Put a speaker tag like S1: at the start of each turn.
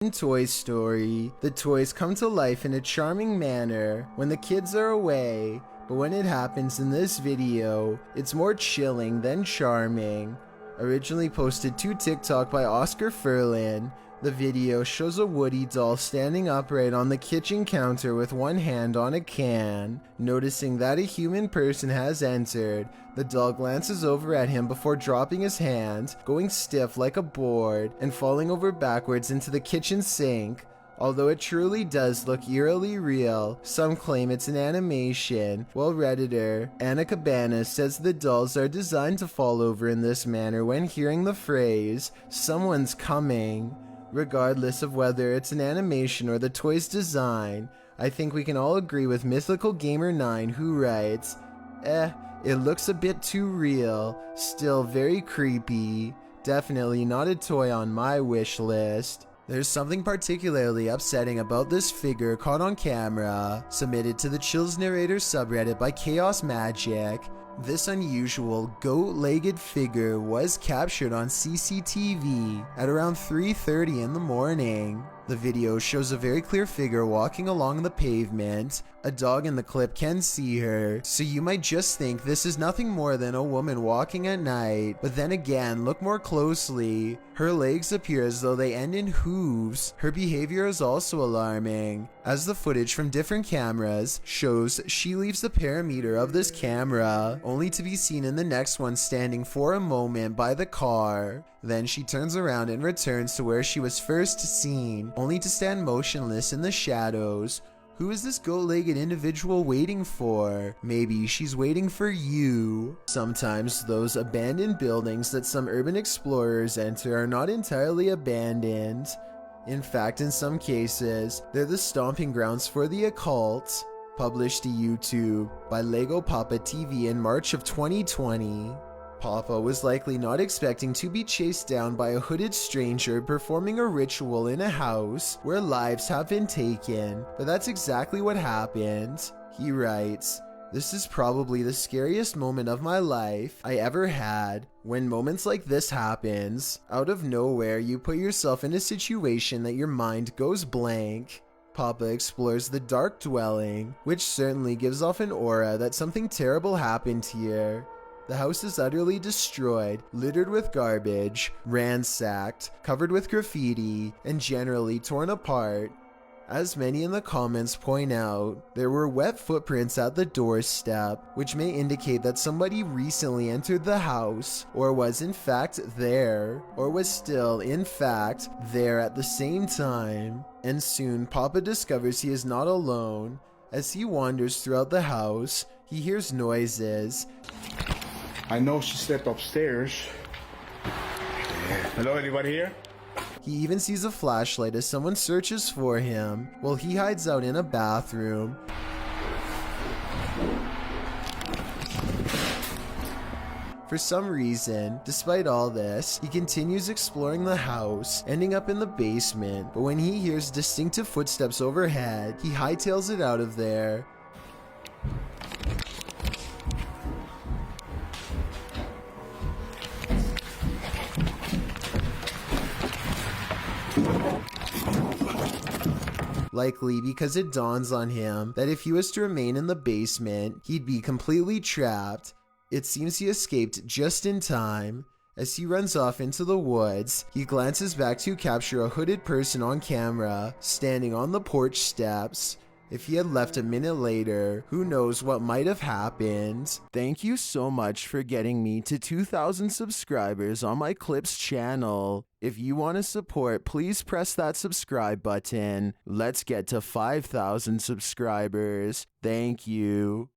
S1: In Toy Story, the toys come to life in a charming manner when the kids are away, but when it happens in this video, it's more chilling than charming. Originally posted to TikTok by Oscar Furlan, the video shows a Woody doll standing upright on the kitchen counter with one hand on a can. Noticing that a human person has entered, the doll glances over at him before dropping his hand, going stiff like a board, and falling over backwards into the kitchen sink. Although it truly does look eerily real, some claim it's an animation, while Redditor Anna Cabana says the dolls are designed to fall over in this manner when hearing the phrase, "Someone's coming." Regardless of whether it's an animation or the toy's design, I think we can all agree with Mythical Gamer 9 who writes, it looks a bit too real, still very creepy. Definitely not a toy on my wish list. There's something particularly upsetting about this figure caught on camera, submitted to the Chills Narrator subreddit by Chaos Magic. This unusual goat-legged figure was captured on CCTV at around 3:30 in the morning. The video shows a very clear figure walking along the pavement. A dog in the clip can see her, so you might just think this is nothing more than a woman walking at night, but then again, look more closely. Her legs appear as though they end in hooves. Her behavior is also alarming, as the footage from different cameras shows she leaves the perimeter of this camera, only to be seen in the next one standing for a moment by the car. Then she turns around and returns to where she was first seen, only to stand motionless in the shadows. Who is this goat-legged individual waiting for? Maybe she's waiting for you. Sometimes those abandoned buildings that some urban explorers enter are not entirely abandoned. In fact, in some cases, they're the stomping grounds for the occult. Published to YouTube by Lego Papa TV in March of 2020. Papa was likely not expecting to be chased down by a hooded stranger performing a ritual in a house where lives have been taken, but that's exactly what happened. He writes, "This is probably the scariest moment of my life I ever had. When moments like this happens, out of nowhere you put yourself in a situation that your mind goes blank." Papa explores the dark dwelling, which certainly gives off an aura that something terrible happened here. The house is utterly destroyed, littered with garbage, ransacked, covered with graffiti, and generally torn apart. As many in the comments point out, there were wet footprints at the doorstep, which may indicate that somebody recently entered the house, or was in fact there, or was still in fact there at the same time. And soon Papa discovers he is not alone. As he wanders throughout the house, he hears noises.
S2: I know she slept upstairs. Hello, anybody here?
S1: He even sees a flashlight as someone searches for him, while he hides out in a bathroom. For some reason, despite all this, he continues exploring the house, ending up in the basement, but when he hears distinctive footsteps overhead, he hightails it out of there. Likely because it dawns on him that if he was to remain in the basement, he'd be completely trapped. It seems he escaped just in time. As he runs off into the woods, he glances back to capture a hooded person on camera, standing on the porch steps. If he had left a minute later, who knows what might have happened. Thank you so much for getting me to 2,000 subscribers on my Clips channel. If you want to support, please press that subscribe button. Let's get to 5,000 subscribers. Thank you.